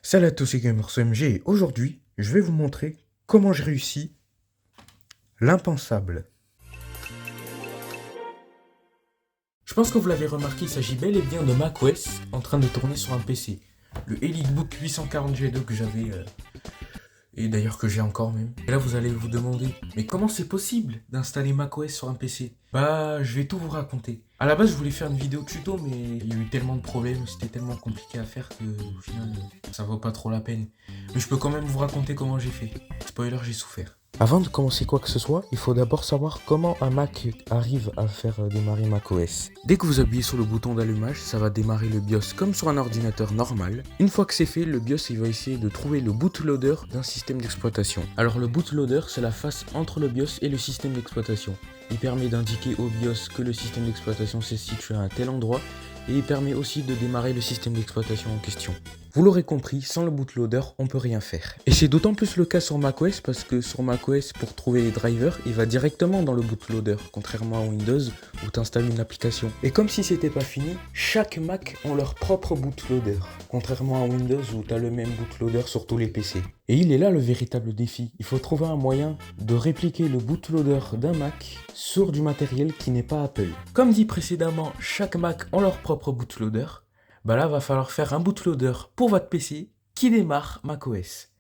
Salut à tous, c'est GamersMG et aujourd'hui, je vais vous montrer comment j'ai réussi l'impensable. Je pense que vous l'avez remarqué, il s'agit bel et bien de macOS en train de tourner sur un PC. Le EliteBook 840G2 que j'avais, et d'ailleurs que j'ai encore même. Et là vous allez vous demander, mais comment c'est possible d'installer macOS sur un PC? Bah, je vais tout vous raconter. À la base, je voulais faire une vidéo tuto, mais il y a eu tellement de problèmes, c'était tellement compliqué à faire que au final, ça vaut pas trop la peine. Mais je peux quand même vous raconter comment j'ai fait. Spoiler, j'ai souffert. Avant de commencer quoi que ce soit, il faut d'abord savoir comment un Mac arrive à faire démarrer macOS. Dès que vous appuyez sur le bouton d'allumage, ça va démarrer le BIOS comme sur un ordinateur normal. Une fois que c'est fait, le BIOS il va essayer de trouver le bootloader d'un système d'exploitation. Alors le bootloader, c'est la face entre le BIOS et le système d'exploitation. Il permet d'indiquer au BIOS que le système d'exploitation se situe à un tel endroit et il permet aussi de démarrer le système d'exploitation en question. Vous l'aurez compris, sans le bootloader, on peut rien faire. Et c'est d'autant plus le cas sur macOS parce que sur macOS, pour trouver les drivers, il va directement dans le bootloader, contrairement à Windows où tu installes une application. Et comme si c'était pas fini, chaque Mac ont leur propre bootloader, contrairement à Windows où tu as le même bootloader sur tous les PC. Et il est là le véritable défi. Il faut trouver un moyen de répliquer le bootloader d'un Mac sur du matériel qui n'est pas Apple. Comme dit précédemment, chaque Mac ont leur propre bootloader. Bah là, va falloir faire un bootloader pour votre PC qui démarre macOS.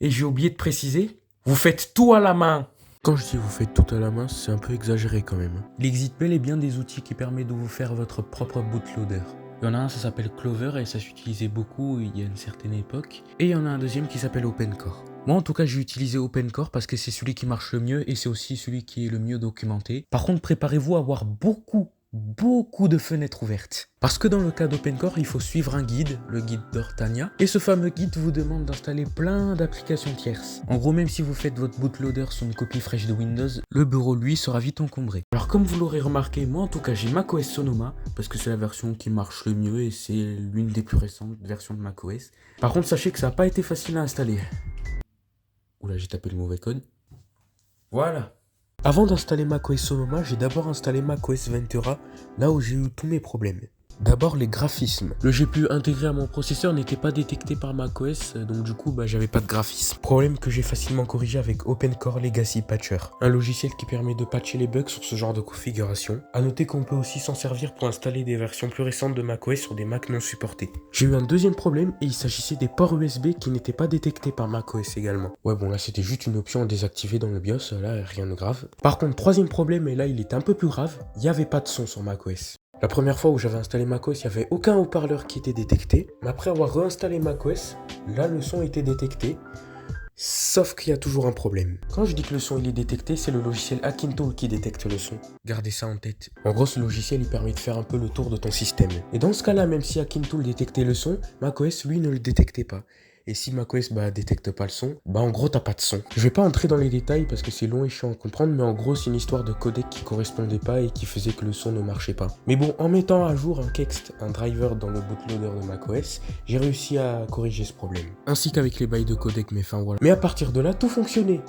Et j'ai oublié de préciser, vous faites tout à la main. Quand je dis vous faites tout à la main, c'est un peu exagéré quand même. Il existe bel et bien des outils qui permettent de vous faire votre propre bootloader. Il y en a un, ça s'appelle Clover et ça s'utilisait beaucoup il y a une certaine époque. Et il y en a un deuxième qui s'appelle OpenCore. Moi en tout cas j'ai utilisé OpenCore parce que c'est celui qui marche le mieux et c'est aussi celui qui est le mieux documenté. Par contre préparez-vous à avoir beaucoup de fenêtres ouvertes. Parce que dans le cas d'OpenCore, il faut suivre un guide, le guide d'Ortania, et ce fameux guide vous demande d'installer plein d'applications tierces. En gros, même si vous faites votre bootloader sur une copie fraîche de Windows, le bureau lui sera vite encombré. Alors comme vous l'aurez remarqué, moi en tout cas j'ai macOS Sonoma, parce que c'est la version qui marche le mieux et c'est l'une des plus récentes versions de macOS. Par contre, sachez que ça n'a pas été facile à installer. Oula, j'ai tapé le mauvais code. Voilà. Avant d'installer macOS Sonoma, j'ai d'abord installé macOS Ventura, là où j'ai eu tous mes problèmes. D'abord les graphismes. Le GPU intégré à mon processeur n'était pas détecté par macOS, donc du coup j'avais pas de graphisme. Problème que j'ai facilement corrigé avec OpenCore Legacy Patcher, un logiciel qui permet de patcher les bugs sur ce genre de configuration. A noter qu'on peut aussi s'en servir pour installer des versions plus récentes de macOS sur des Mac non supportés. J'ai eu un deuxième problème et il s'agissait des ports USB qui n'étaient pas détectés par macOS également. Ouais bon là c'était juste une option à désactiver dans le BIOS, là rien de grave. Par contre troisième problème, et là il était un peu plus grave, il n'y avait pas de son sur macOS. La première fois où j'avais installé macOS, il n'y avait aucun haut-parleur qui était détecté. Mais après avoir réinstallé macOS, là le son était détecté. Sauf qu'il y a toujours un problème. Quand je dis que le son il est détecté, c'est le logiciel Hackintool qui détecte le son. Gardez ça en tête. En gros, ce logiciel il permet de faire un peu le tour de ton système. Et dans ce cas-là, même si Hackintool détectait le son, macOS lui ne le détectait pas. Et si macOS détecte pas le son, en gros t'as pas de son. Je vais pas entrer dans les détails parce que c'est long et chiant à comprendre, mais en gros c'est une histoire de codec qui correspondait pas et qui faisait que le son ne marchait pas. Mais bon, en mettant à jour un Kext, un driver dans le bootloader de macOS, j'ai réussi à corriger ce problème. Ainsi qu'avec les bails de codec, mais enfin voilà. Mais à partir de là, tout fonctionnait.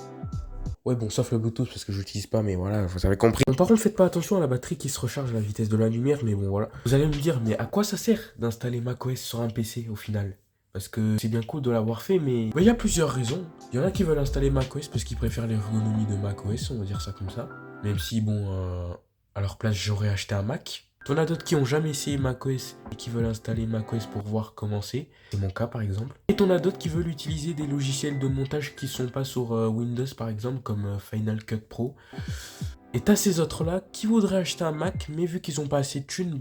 Ouais bon, sauf le Bluetooth parce que je l'utilise pas, mais voilà, vous avez compris. Bon, par contre, faites pas attention à la batterie qui se recharge à la vitesse de la lumière, mais bon voilà. Vous allez me dire, mais à quoi ça sert d'installer macOS sur un PC au final? Parce que c'est bien cool de l'avoir fait, mais il y a plusieurs raisons. Il y en a qui veulent installer macOS parce qu'ils préfèrent l'ergonomie de macOS, on va dire ça comme ça. Même si, à leur place, j'aurais acheté un Mac. T'en as d'autres qui ont jamais essayé macOS et qui veulent installer macOS pour voir comment c'est. C'est mon cas, par exemple. Et t'en as d'autres qui veulent utiliser des logiciels de montage qui sont pas sur Windows, par exemple, comme Final Cut Pro. Et t'as ces autres-là qui voudraient acheter un Mac, mais vu qu'ils ont pas assez de thunes,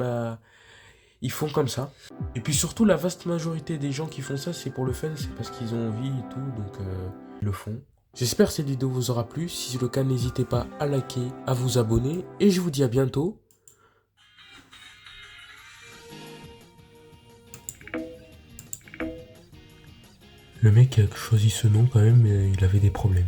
ils font comme ça. Et puis surtout, la vaste majorité des gens qui font ça, c'est pour le fun, c'est parce qu'ils ont envie et tout, donc ils le font. J'espère que cette vidéo vous aura plu. Si c'est le cas, n'hésitez pas à liker, à vous abonner. Et je vous dis à bientôt. Le mec qui a choisi ce nom quand même, il avait des problèmes.